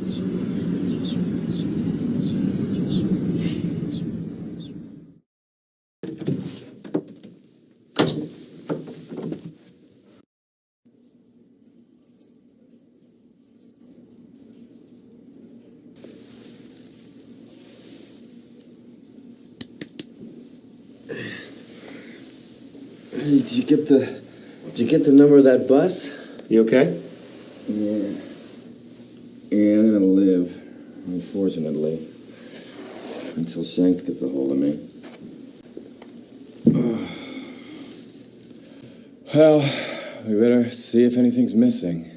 Hey, did you get the number of that bus? You okay? Yeah. Yeah, I'm gonna live, unfortunately. Until Shanks gets a hold of me. Well, we better see if anything's missing.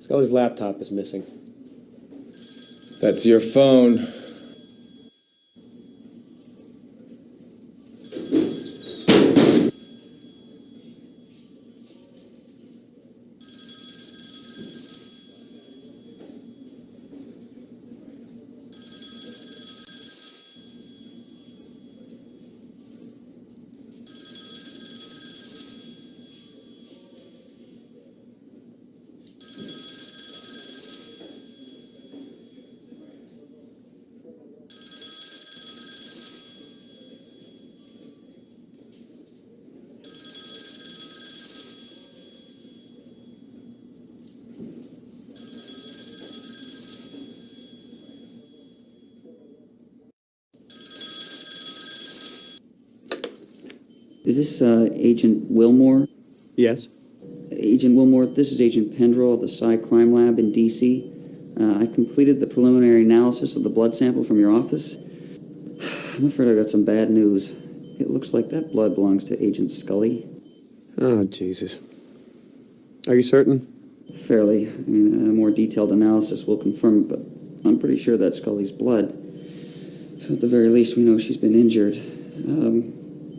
Scully's laptop is missing. That's your phone. Is this Agent Wilmore? Yes? Agent Wilmore, this is Agent Pendrell of the Psy Crime Lab in D.C. I've completed the preliminary analysis of the blood sample from your office. I'm afraid I got some bad news. It looks like that blood belongs to Agent Scully. Oh, Jesus. Are you certain? Fairly. I mean, a more detailed analysis will confirm it, but I'm pretty sure that's Scully's blood. So at the very least, we know she's been injured.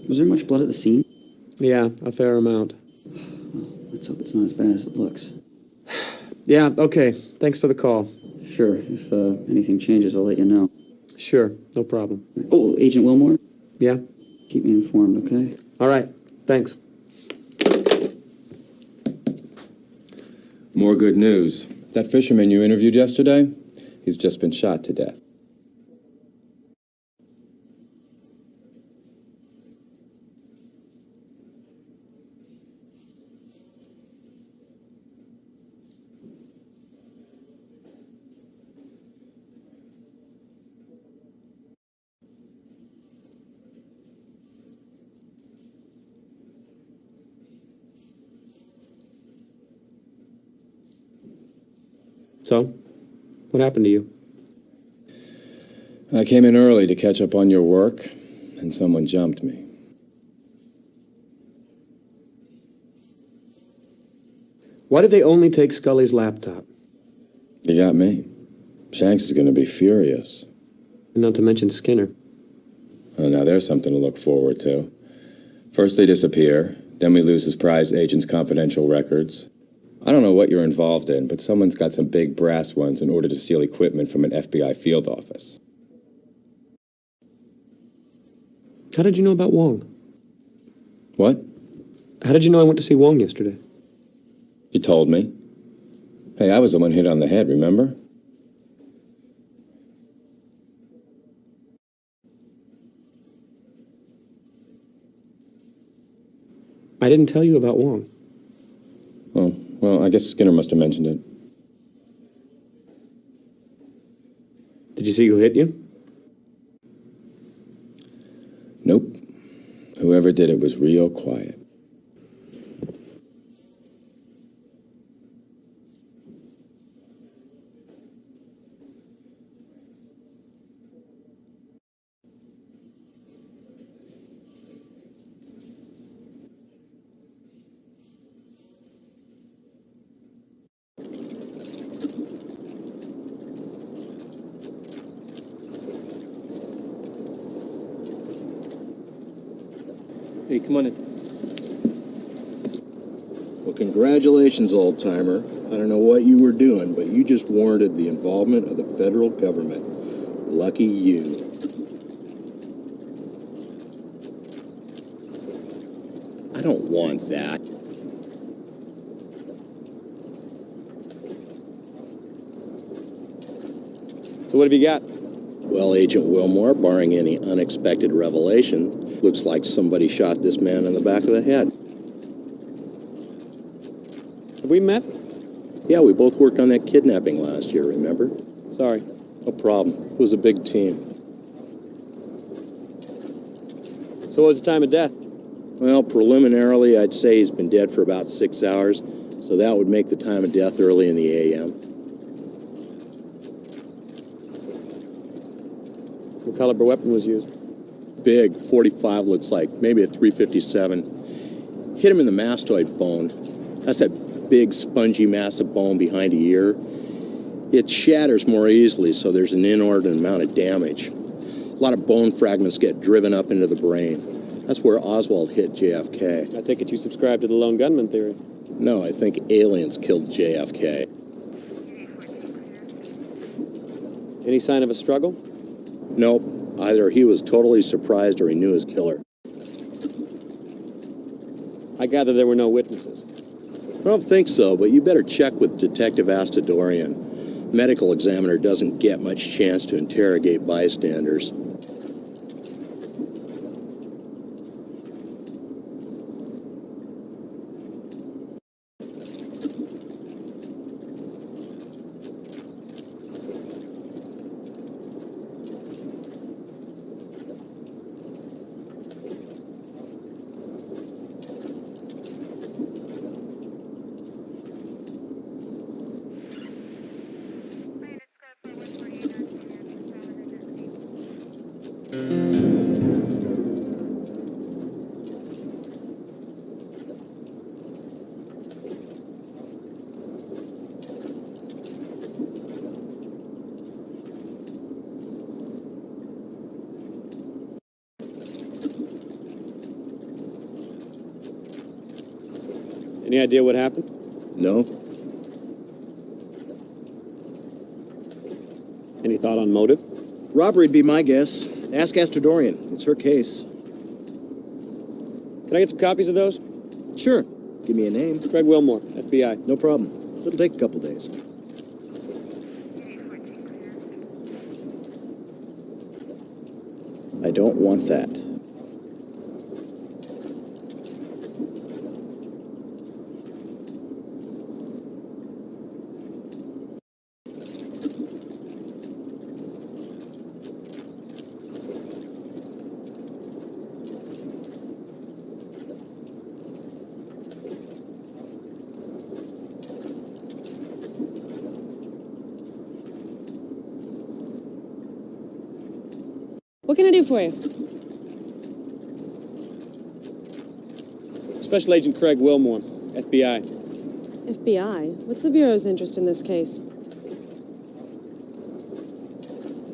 Was there much blood at the scene? Yeah, a fair amount. Let's hope it's not as bad as it looks. Yeah, okay. Thanks for the call. Sure. If anything changes, I'll let you know. Sure, no problem. Oh, Agent Wilmore? Yeah? Keep me informed, okay? All right, thanks. More good news. That fisherman you interviewed yesterday, he's just been shot to death. So, what happened to you? I came in early to catch up on your work, and someone jumped me. Why did they only take Scully's laptop? You got me. Shanks is going to be furious. Not to mention Skinner. Oh, now there's something to look forward to. First they disappear, then we lose his prize agent's confidential records. I don't know what you're involved in, but someone's got some big brass ones in order to steal equipment from an FBI field office. How did you know about Wong? What? How did you know I went to see Wong yesterday? You told me. Hey, I was the one hit on the head, remember? I didn't tell you about Wong. Oh, well, I guess Skinner must have mentioned it. Did you see who hit you? Nope. Whoever did it was real quiet. Hey, Come on in. Well, congratulations, old-timer. I don't know what you were doing, but you just warranted the involvement of the federal government. Lucky you. I don't want that. So what have you got? Well, Agent Wilmore, barring any unexpected revelation, looks like somebody shot this man in the back of the head. Have we met? Yeah, we both worked on that kidnapping last year, remember? Sorry. No problem. It was a big team. So what was the time of death? Well, preliminarily, I'd say he's been dead for about 6 hours, so that would make the time of death early in the a.m. What caliber weapon was used? Big, 45 looks like, maybe a 357. Hit him in the mastoid bone. That's that big, spongy mass of bone behind the ear. It shatters more easily, so there's an inordinate amount of damage. A lot of bone fragments get driven up into the brain. That's where Oswald hit JFK. I take it you subscribe to the lone gunman theory. No, I think aliens killed JFK. Any sign of a struggle? Nope. Either he was totally surprised or he knew his killer. I gather there were no witnesses. I don't think so, but you better check with Detective Astadorian. Medical examiner doesn't get much chance to interrogate bystanders. Any idea what happened? No? Any thought on motive? Robbery'd be my guess. Ask Astrodorian. It's her case. Can I get some copies of those? Sure. Give me a name. Craig Wilmore, FBI. No problem. It'll take a couple days. I don't want that. What can I do for you? Special Agent Craig Wilmore, FBI. FBI? What's the Bureau's interest in this case?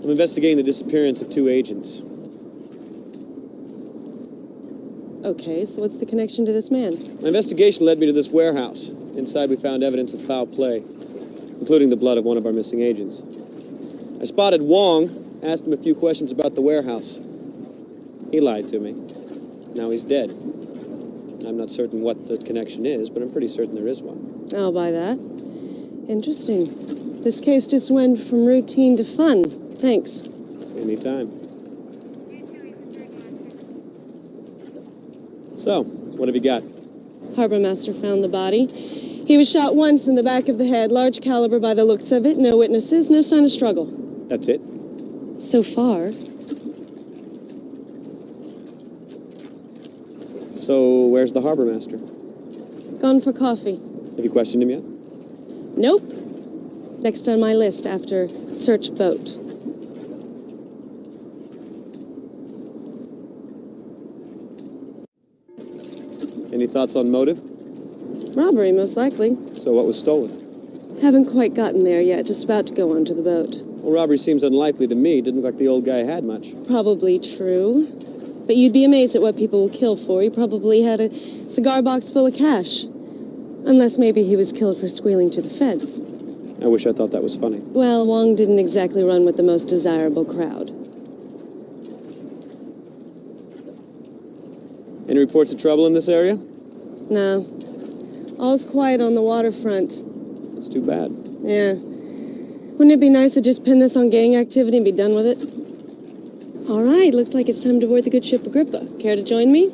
I'm investigating the disappearance of 2 agents. Okay, so what's the connection to this man? My investigation led me to this warehouse. Inside we found evidence of foul play, including the blood of one of our missing agents. I spotted Wong, asked him a few questions about the warehouse. He lied to me. Now he's dead. I'm not certain what the connection is, but I'm pretty certain there is one. I'll buy that. Interesting. This case just went from routine to fun. Thanks. Anytime. So, what have you got? Harbor Master found the body. He was shot once in the back of the head, large caliber by the looks of it, no witnesses, no sign of struggle. That's it? So far. So, where's the harbor master? Gone for coffee. Have you questioned him yet? Nope. Next on my list after search boat. Any thoughts on motive? Robbery, most likely. So what was stolen? Haven't quite gotten there yet, just about to go onto the boat. Well, robbery seems unlikely to me. Didn't look like the old guy had much. Probably true. But you'd be amazed at what people will kill for. He probably had a cigar box full of cash. Unless maybe he was killed for squealing to the feds. I wish I thought that was funny. Well, Wong didn't exactly run with the most desirable crowd. Any reports of trouble in this area? No. All's quiet on the waterfront. That's too bad. Yeah. Wouldn't it be nice to just pin this on gang activity and be done with it? All right, looks like it's time to board the good ship Agrippa. Care to join me?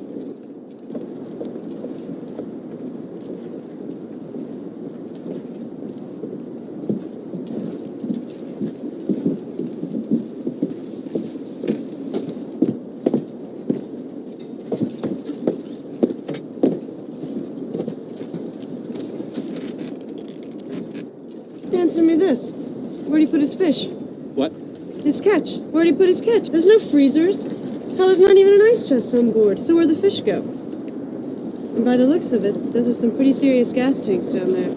Answer me this. Where'd he put his fish? What? His catch. Where'd he put his catch? There's no freezers. Hell, there's not even an ice chest on board. So where'd the fish go? And by the looks of it, those are some pretty serious gas tanks down there.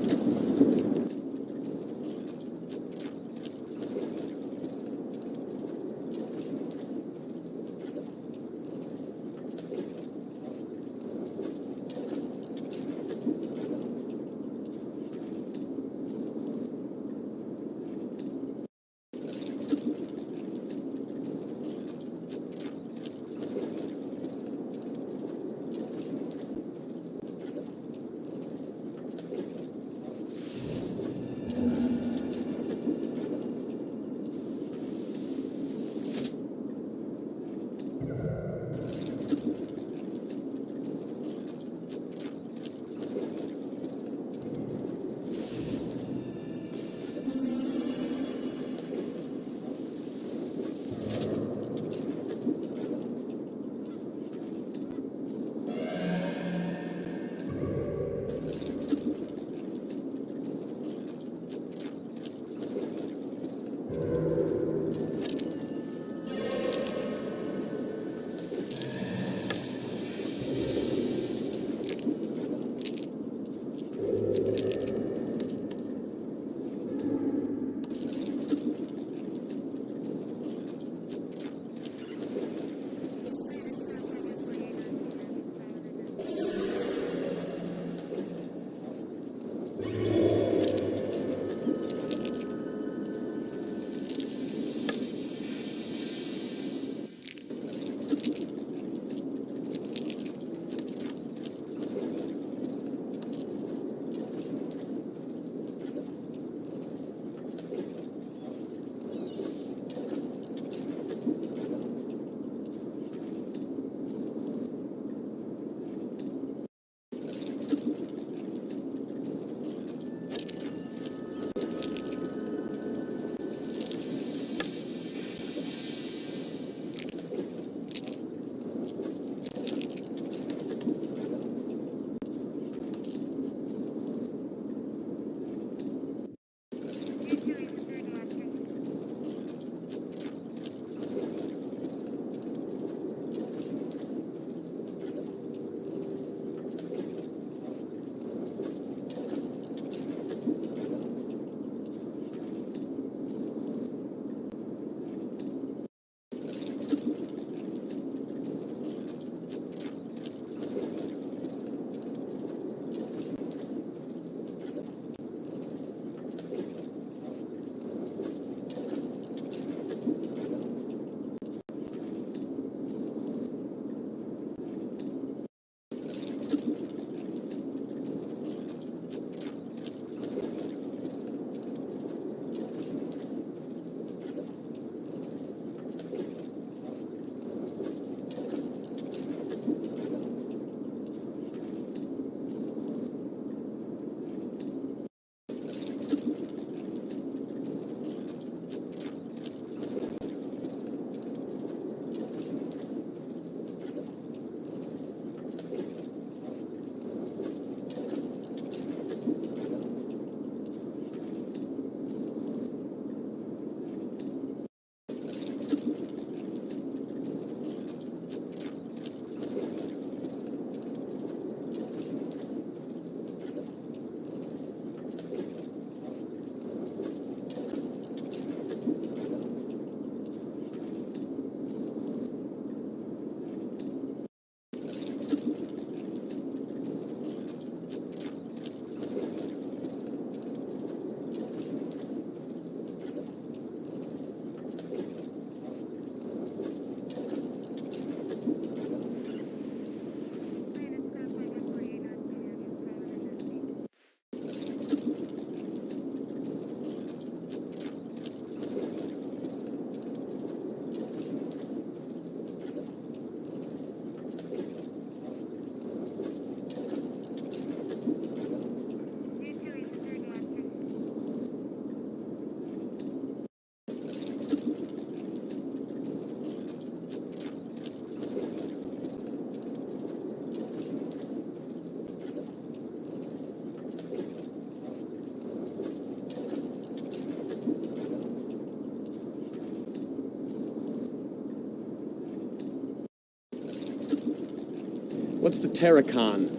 What's the Terracon?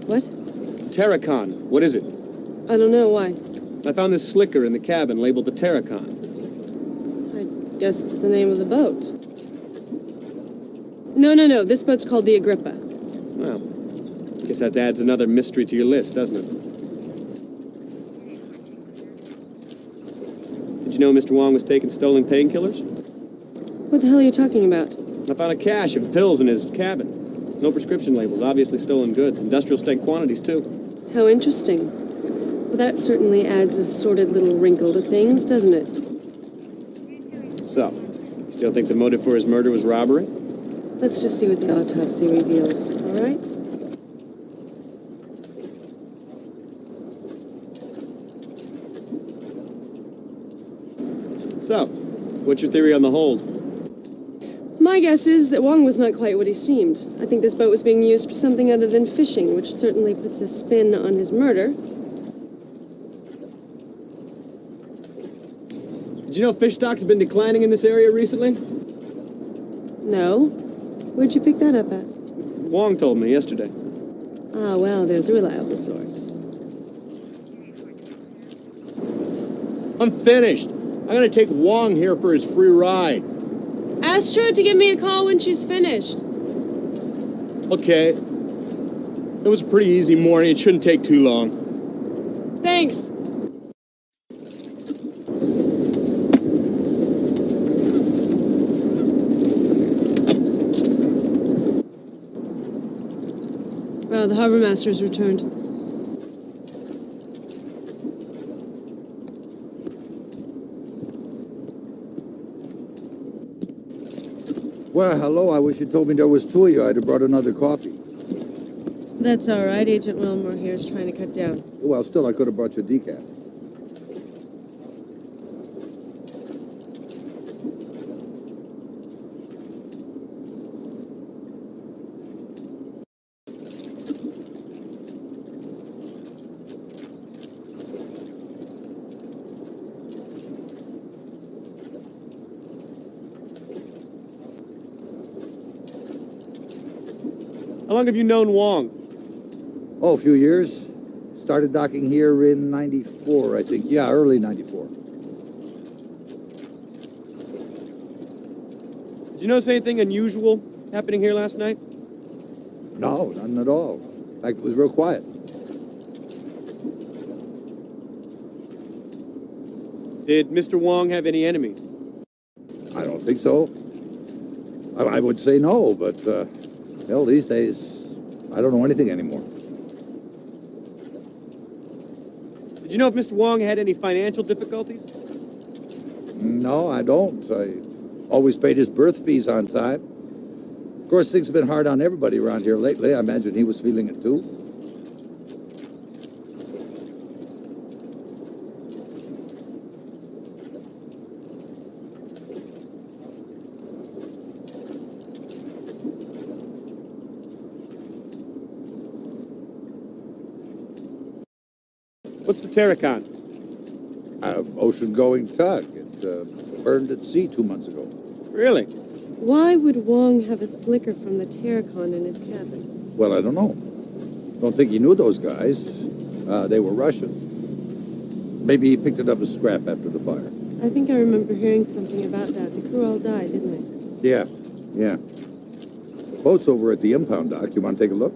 What? Terracon. What is it? I don't know. Why? I found this slicker in the cabin labeled the Terracon. I guess it's the name of the boat. No. This boat's called the Agrippa. Well, I guess that adds another mystery to your list, doesn't it? Did you know Mr. Wong was taking stolen painkillers? What the hell are you talking about? I found a cache of pills in his cabin. No prescription labels, obviously stolen goods. Industrial state quantities, too. How interesting. Well, that certainly adds a sordid little wrinkle to things, doesn't it? So, you still think the motive for his murder was robbery? Let's just see what the autopsy reveals, all right? So, what's your theory on the hold? My guess is that Wong was not quite what he seemed. I think this boat was being used for something other than fishing, which certainly puts a spin on his murder. Did you know fish stocks have been declining in this area recently? No? Where'd you pick that up at? Wong told me yesterday. Ah, well, there's a reliable source. I'm finished. I'm going to take Wong here for his free ride. Ask her to give me a call when she's finished. Okay. It was a pretty easy morning. It shouldn't take too long. Thanks. Well, the harbor master's returned. Well, hello. I wish you told me there was two of you. I'd have brought another coffee. That's all right. Agent Wilmore here is trying to cut down. Well, still, I could have brought you decaf. How long have you known Wong? Oh, a few years. Started docking here in 94, I think. Yeah, early 94. Did you notice anything unusual happening here last night? No, none at all. In fact, it was real quiet. Did Mr. Wong have any enemies? I don't think so. I would say no, but, hell, these days, I don't know anything anymore. Did you know if Mr. Wong had any financial difficulties? No, I don't. I always paid his birth fees on time. Of course, things have been hard on everybody around here lately. I imagine he was feeling it too. What's the Terracon? Ocean-going tug. It burned at sea 2 months ago. Really? Why would Wong have a slicker from the Terracon in his cabin? Well, I don't know. Don't think he knew those guys. They were Russian. Maybe he picked it up as scrap after the fire. I think I remember hearing something about that. The crew all died, didn't they? Yeah. Boat's over at the impound dock. You want to take a look?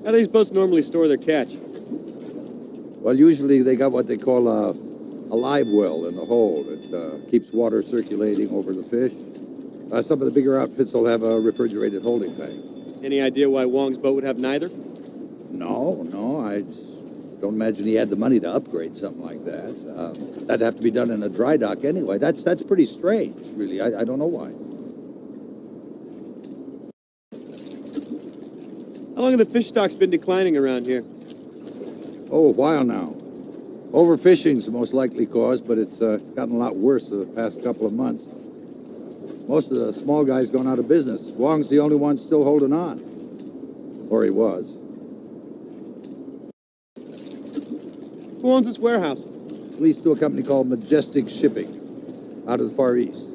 How do these boats normally store their catch? Well, usually they got what they call a live well in the hold. It keeps water circulating over the fish. Some of the bigger outfits will have a refrigerated holding tank. Any idea why Wong's boat would have neither? No, I don't imagine he had the money to upgrade something like that. That'd have to be done in a dry dock anyway. That's pretty strange, really. I don't know why. How long have the fish stocks been declining around here? Oh, a while now. Overfishing's the most likely cause, but it's gotten a lot worse the past couple of months. Most of the small guys gone out of business. Wong's the only one still holding on. Or he was. Who owns this warehouse? It's leased to a company called Majestic Shipping out of the Far East.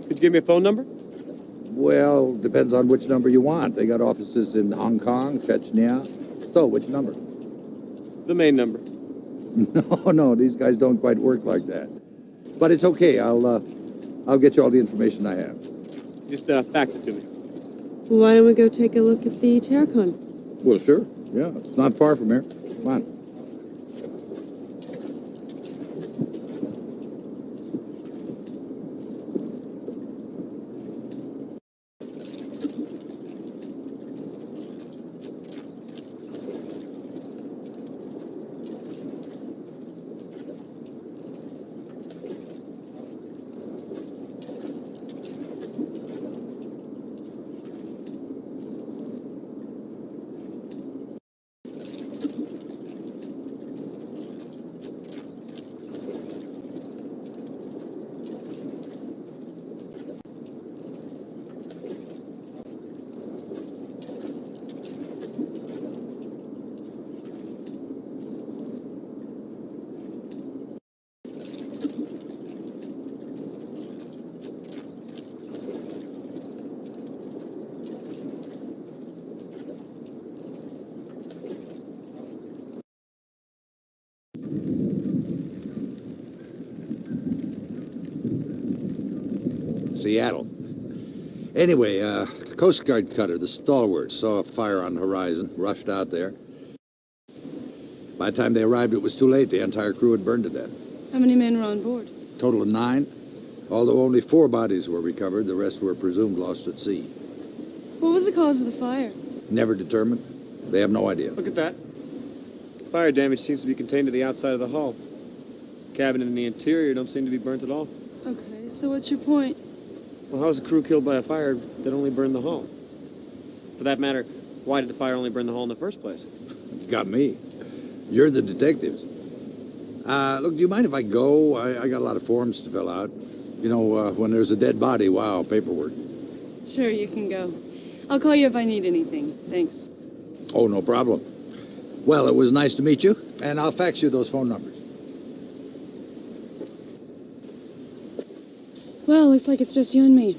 Could you give me a phone number? Well, depends on which number you want. They got offices in Hong Kong, Chechnya. So, which number? The main number. No, these guys don't quite work like that. But it's okay. I'll get you all the information I have. Just fax it to me. Well, why don't we go take a look at the Terracon? Well, sure. Yeah, it's not far from here. Come on. Seattle. Anyway, Coast Guard cutter, the Stalwart, saw a fire on the horizon, rushed out there. By the time they arrived, it was too late. The entire crew had burned to death. How many men were on board? Total of 9. Although only 4 bodies were recovered, the rest were presumed lost at sea. What was the cause of the fire? Never determined. They have no idea. Look at that. Fire damage seems to be contained to the outside of the hull. Cabin and the interior don't seem to be burnt at all. Okay, so what's your point? Well, how was the crew killed by a fire that only burned the hull? For that matter, why did the fire only burn the hull in the first place? You got me. You're the detectives. Look, do you mind if I go? I got a lot of forms to fill out. You know, when there's a dead body, wow, paperwork. Sure, you can go. I'll call you if I need anything. Thanks. Oh, no problem. Well, it was nice to meet you, and I'll fax you those phone numbers. Well, looks like it's just you and me.